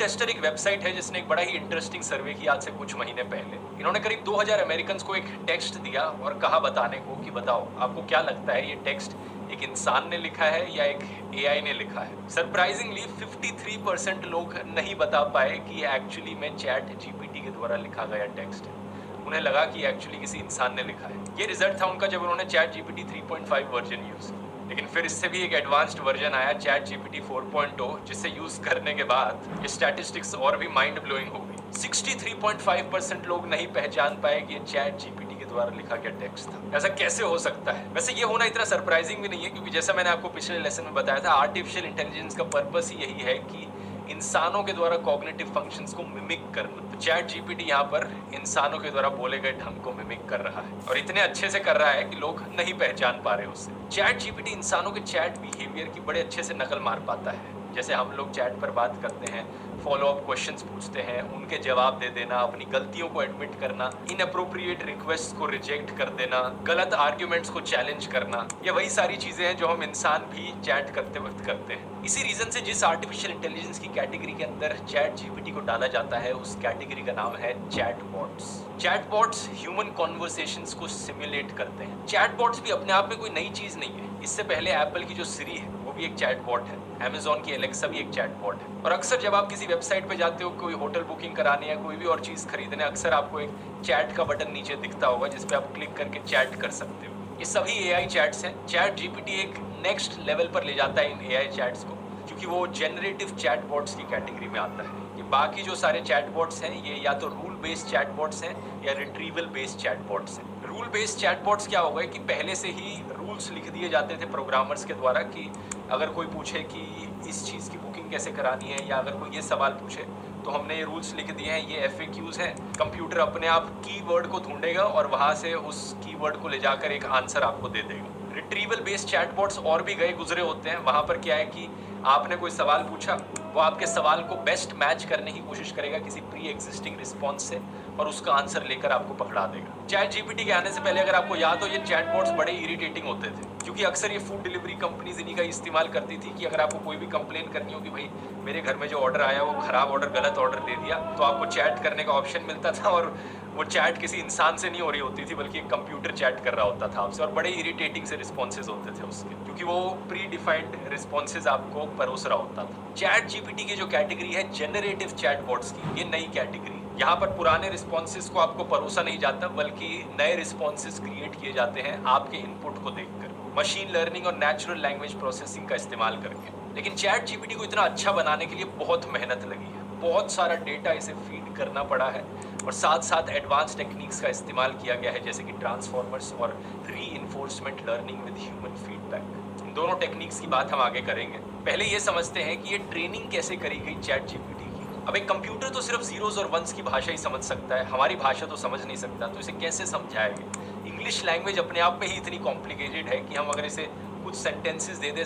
Tester एक website है जिसने एक बड़ा ही इंटरेस्टिंग सर्वे किया आज से कुछ महीने पहले। इन्होंने करीब 2000 अमेरिकन्स को एक टेक्स्ट दिया और कहा बताने को कि बताओ आपको क्या लगता है ये टेक्स्ट एक इंसान ने लिखा है या एक एआई ने लिखा है। सरप्राइजिंगली 53% लोग नहीं बता पाए कि एक्चुअली में चैट जीपीटी के द्वारा लिखा गया टेक्स्ट है। उन्हें लगा कि एक्चुअली किसी इंसान ने लिखा है। ये रिजल्ट था उनका जब उन्होंने चैट जीपीटी 3.5 वर्जन यूज किया। लेकिन फिर इससे भी एक एडवांस्ड वर्जन आया चैट जीपीटी 4.0, जिसे यूज करने के बाद ये स्टैटिस्टिक्स और भी माइंड ब्लोइंग हो गई। 63.5% लोग नहीं पहचान पाए कि ये चैट जीपीटी के द्वारा लिखा गया टेक्स्ट था। ऐसा कैसे हो सकता है? वैसे ये होना इतना सरप्राइजिंग भी नहीं है, क्योंकि जैसा मैंने आपको पिछले लेसन में बताया था, आर्टिफिशियल इंटेलिजेंस का पर्पस ही यही है कि इंसानों के द्वारा कॉग्निटिव फंक्शंस को मिमिक करना। तो चैट जीपीटी यहाँ पर इंसानों के द्वारा बोले गए ढंग को मिमिक कर रहा है, और इतने अच्छे से कर रहा है कि लोग नहीं पहचान पा रहे उससे। चैट जीपीटी इंसानों के चैट बिहेवियर की बड़े अच्छे से नकल मार पाता है। जैसे हम लोग चैट पर बात करते हैं, फॉलो अप क्वेश्चंस पूछते हैं, उनके जवाब दे देना, अपनी गलतियों को एडमिट करना, इनअप्रोप्रिएट रिक्वेस्ट को रिजेक्ट कर देना, गलत आर्ग्यूमेंट्स को चैलेंज करना, ये वही सारी चीजें हैं जो हम इंसान भी चैट करते वक्त करते हैं। इसी रीजन से जिस आर्टिफिशियल इंटेलिजेंस की कैटेगरी के अंदर चैट जीपीटी को डाला जाता है, उस कैटेगरी का नाम है चैटबॉट्स। चैटबॉट्स ह्यूमन कॉन्वर्सेशंस को सिमुलेट करते हैं। चैटबॉट्स भी अपने आप में कोई नई चीज नहीं है। इससे पहले एप्पल की जो सिरी है वो भी एक चैटबॉट है, अमेज़न की एलेक्सा भी एक चैटबॉट है। और अक्सर जब आप किसी वेबसाइट पे जाते हो, कोई होटल बुकिंग कराने या कोई भी और चीज़ खरीदने, अक्सर आपको एक चैट का बटन नीचे दिखता होगा जिस पे आप क्लिक करके चैट कर सकते हो। ये सभी एआई चैट्स हैं। चैट जीपीटी एक नेक्स्ट लेवल पर ले जाता है इन एआई चैट्स को, क्योंकि वो जेनरेटिव चैटबॉट्स की कैटेगरी में आता है। ये बाकी जो सारे चैटबॉट्स हैं ये या तो रूल बेस्ड चैटबॉट्स हैं या रिट्रीवल बेस्ड चैटबॉट्स हैं। रूल बेस्ड चैटबॉट्स क्या होगा कि पहले से ही रूल्स लिख दिए जाते थे प्रोग्रामर्स के द्वारा कि अगर कोई पूछे कि इस चीज़ की बुकिंग कैसे करानी है, या अगर कोई ये सवाल पूछे, तो हमने ये रूल्स लिख दिए हैं, ये FAQs हैं। कंप्यूटर अपने आप कीवर्ड को ढूंढेगा और वहाँ से उस कीवर्ड को ले जाकर एक आंसर आपको दे देगा। रिट्रीवल बेस्ड चैटबॉट्स और भी गए गुजरे होते हैं। वहाँ पर क्या है कि आपने कोई सवाल पूछा, वो आपके सवाल को बेस्ट मैच करने की कोशिश करेगा किसी प्री एग्जिस्टिंग रिस्पॉन्स से, और उसका आंसर लेकर आपको पकड़ा देगा। चैट जीपीटी के आने से पहले अगर आपको याद हो, ये चैटबॉट्स बड़े इरिटेटिंग होते थे, क्योंकि अक्सर ये फूड डिलीवरी कंपनीज इन्हीं का इस्तेमाल करती थी कि अगर आपको कोई भी कंप्लेन करनी हो कि भाई मेरे घर में जो ऑर्डर आया वो खराब ऑर्डर, गलत ऑर्डर दे दिया, तो आपको चैट करने का ऑप्शन मिलता था, और वो चैट किसी इंसान से नहीं हो रही होती थी बल्कि एक कंप्यूटर चैट कर रहा होता था आपसे, और बड़े इरिटेटिंग से रिस्पॉन्सेज होते थे उसके, क्योंकि वो प्री डिफाइंड रिस्पॉन्सेज आपको परोस रहा होता था। चैट जीपीटी की जो कैटेगरी है जेनरेटिव चैटबॉट्स की, ये नई कैटेगरी। यहाँ पर पुराने रिस्पॉन्सेज को आपको परोसा नहीं जाता, बल्कि नए रिस्पॉन्सेज क्रिएट किए जाते हैं आपके इनपुट को देखकर, मशीन लर्निंग और नेचुरल लैंग्वेज प्रोसेसिंग का इस्तेमाल करके। लेकिन चैट जीपीटी को इतना अच्छा बनाने के लिए बहुत मेहनत लगी है, बहुत सारा डेटा इसे फीड करना पड़ा है, और साथ साथ एडवांस टेक्निक्स का इस्तेमाल किया गया है, जैसे कि ट्रांसफॉर्मर्स और reinforcement learning with human feedback. इन दोनों टेक्निक्स की बात हम आगे करेंगे। पहले ये समझते हैं कि ये ट्रेनिंग कैसे करी गई चैट जीपीटी की। अब एक कंप्यूटर तो सिर्फ जीरोज और वंस की भाषा ही समझ सकता है, हमारी भाषा तो समझ नहीं सकता, तो इसे कैसे समझाएंगे? इंग्लिश लैंग्वेज अपने आप में ही इतनी कॉम्प्लिकेटेड है कि हम अगर इसे कुछ सेंटेंसेस दे दे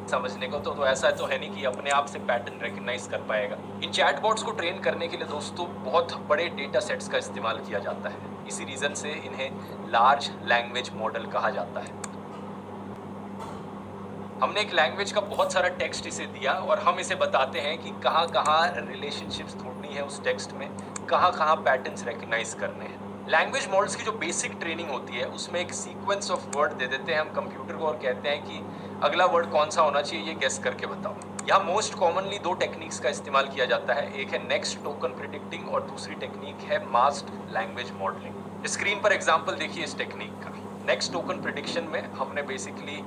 समझने को, तो ऐसा तो है नहीं कि अपने आप से पैटर्न रिकग्नाइज कर पाएगा। इन चैटबॉट्स को ट्रेन करने के लिए दोस्तों बहुत बड़े डेटा सेट्स का इस्तेमाल किया जाता है। इसी रीजन से इन्हें लार्ज लैंग्वेज मॉडल कहा जाता है। हमने एक लैंग्वेज का बहुत सारा टेक्स्ट इसे दिया, और हम इसे बताते हैं कि कहाँ कहाँ रिलेशनशिप्स ढूंढनी है उस टेक्स्ट में, कहाँ कहाँ पैटर्न्स रिकग्नाइज करने हैं। लैंग्वेज मॉडल्स की जो बेसिक ट्रेनिंग होती है उसमें एक सीक्वेंस ऑफ वर्ड दे देते हैं हम कंप्यूटर को, और कहते हैं कि अगला वर्ड कौन सा होना चाहिए ये गेस करके बताओ। यहाँ मोस्ट कॉमनली दो टेक्निक्स का इस्तेमाल किया जाता है, एक है नेक्स्ट टोकन प्रिडिक्टिंग और दूसरी टेक्निक है मास्क्ड लैंग्वेज मॉडलिंग। स्क्रीन पर एग्जाम्पल देखिए इस टेक्निक का। नेक्स्ट टोकन प्रिडिक्शन में हमने बेसिकली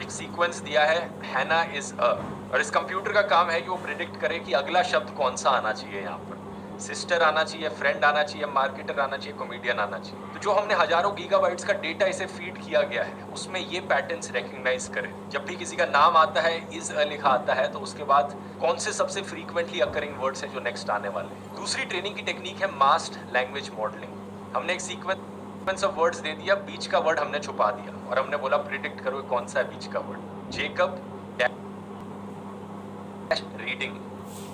एक सीक्वेंस दिया है, हैना इज अ, और इस कंप्यूटर का काम है कि वो प्रिडिक्ट करे कि अगला शब्द कौन सा आना चाहिए। यहाँ पर सिस्टर आना चाहिए, फ्रेंड आना चाहिए, मार्केटर आना चाहिए, कॉमेडियन आना चाहिए। तो जो हमने हजारों गीगाबाइट्स का डेटा इसे फीड किया गया है, उसमें ये पैटर्न्स रिकग्नाइज करे। जब भी किसी का नाम आता है, इज अ लिखा आता है, तो उसके बाद कौन से सबसे फ्रीक्वेंटली अकरिंग वर्ड्स हैं जो नेक्स्ट आने वाले हैं। दूसरी ट्रेनिंग की टेक्निक है मास्क्ड लैंग्वेज मॉडलिंग। हमने एक सीक्वेंस ऑफ वर्ड्स दे दिया, बीच का वर्ड हमने छुपा दिया, और हमने बोला प्रिडिक्ट करो कौन सा है बीच का वर्ड। जेकब रीडिंग,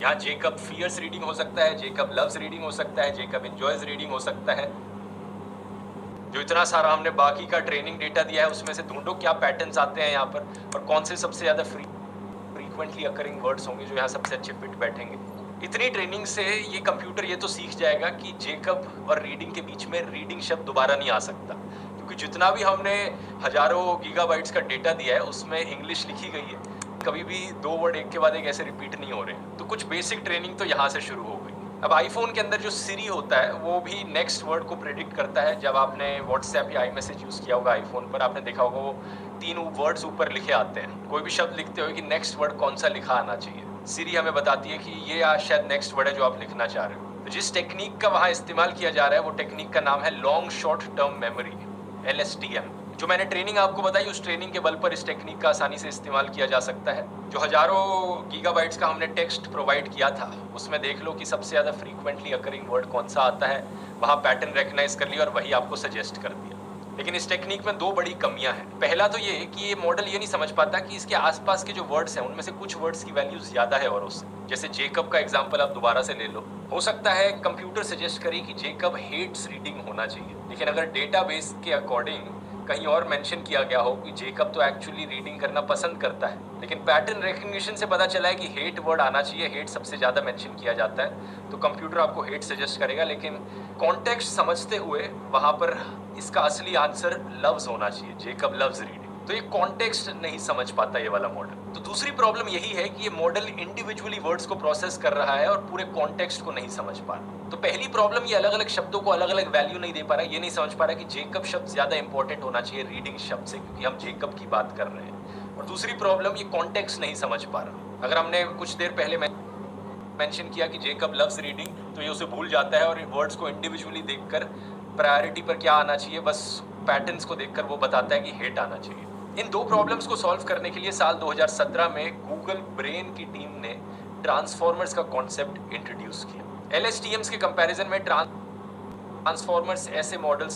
यहाँ जेकब फियर्स रीडिंग हो सकता है, जेकब लव्स रीडिंग हो सकता है, जेकब एंजॉयज रीडिंग हो सकता है। जो इतना सारा हमने बाकी का ट्रेनिंग डेटा दिया है उसमें से ढूंढो क्या पैटर्न्स आते हैं यहाँ पर, और कौन से सबसे ज़्यादा फ्रीक्वेंटली फ्रीक्वेंटली अकरिंग वर्ड्स होंगे जो यहाँ सबसे अच्छे फिट बैठेंगे। इतनी ट्रेनिंग से ये कंप्यूटर ये तो सीख जाएगा कि जेकब और रीडिंग के बीच में रीडिंग शब्द दोबारा नहीं आ सकता, क्योंकि जितना भी हमने हजारों गीगाबाइट्स का डेटा दिया है उसमें इंग्लिश लिखी गई है, कभी भी दो वर्ड एक के बाद एक ऐसे रिपीट नहीं हो रहे। तो कुछ बेसिक ट्रेनिंग तो यहाँ से शुरू हो गई। अब आईफोन के अंदर जो सिरी होता है वो भी नेक्स्ट वर्ड को प्रेडिक्ट करता है। जब आपने व्हाट्सएप या iMessage यूज़ किया होगा आईफोन पर, आपने देखा होगा वो 3 वर्ड्स ऊपर लिखे आते हैं। कोई भी शब्द लिखते हो कि नेक्स्ट वर्ड कौन सा लिखा आना चाहिए, सिरी हमें बताती है कि ये आज शायद नेक्स्ट वर्ड है जो आप लिखना चाह रहे हो। तो जिस टेक्निक का वहाँ इस्तेमाल किया जा रहा है वो टेक्निक का नाम है long short term memory, LSTM। जो मैंने ट्रेनिंग आपको बताई उस ट्रेनिंग के बल पर इस टेक्निक का आसानी से इस्तेमाल किया जा सकता है। जो हजारों गीगाबाइट्स का हमने टेक्स्ट प्रोवाइड किया था उसमें देख लो कि सबसे ज़्यादा फ्रीक्वेंटली अकरिंग वर्ड कौन सा आता है, वहाँ पैटर्न रिकग्नाइज कर लिया और वही आपको सजेस्ट कर दिया। लेकिन इस टेक्निक में 2 बड़ी कमियां हैं। पहला तो ये कि ये मॉडल ये नहीं समझ पाता कि इसके आसपास के जो वर्ड्स हैं उनमें से कुछ वर्ड्स की वैल्यू ज़्यादा है औरों से। जैसे जेकब का एग्जाम्पल आप दोबारा से ले लो, हो सकता है कंप्यूटर सजेस्ट करे कि जेकब हेट्स रीडिंग होना चाहिए, लेकिन अगर डेटाबेस के अकॉर्डिंग कहीं और मेंशन किया गया हो कि जेकब तो एक्चुअली रीडिंग करना पसंद करता है, लेकिन पैटर्न रिकग्निशन से पता चला है कि हेट वर्ड आना चाहिए, हेट सबसे ज़्यादा मेंशन किया जाता है, तो कंप्यूटर आपको हेट सजेस्ट करेगा। लेकिन कॉन्टेक्स्ट समझते हुए वहाँ पर इसका असली आंसर लव्स होना चाहिए, जेकब लव्स रीडिंग। तो ये कॉन्टेक्स्ट नहीं समझ पाता ये वाला मॉडल। तो दूसरी प्रॉब्लम यही है कि ये मॉडल इंडिविजुअली वर्ड्स को प्रोसेस कर रहा है और पूरे कॉन्टेक्स्ट को नहीं समझ पा रहा। तो पहली प्रॉब्लम ये अलग अलग शब्दों को अलग अलग वैल्यू नहीं दे पा रहा, ये नहीं समझ पा रहा कि जेकब शब्द ज्यादा इंपॉर्टेंट होना चाहिए रीडिंग शब्द से, क्योंकि हम जेकब की बात कर रहे हैं। और दूसरी प्रॉब्लम ये कॉन्टेक्स्ट नहीं समझ पा रहा। अगर हमने कुछ देर पहले मेंशन किया कि जेकब लव्स रीडिंग, तो ये उसे भूल जाता है और वर्ड्स को इंडिविजुअली देखकर प्रायोरिटी पर क्या आना चाहिए, बस पैटर्न्स को देखकर वो बताता है कि हेट आना चाहिए। इन 2 प्रॉब्लम्स को सॉल्व करने के लिए साल 2017 में गूगल ब्रेन की टीम ने ट्रांसफॉर्मर्स का कॉन्सेप्ट इंट्रोड्यूस किया। LSTMs के कंपैरिजन में ट्रांसफॉर्मर्स ऐसे मॉडल्स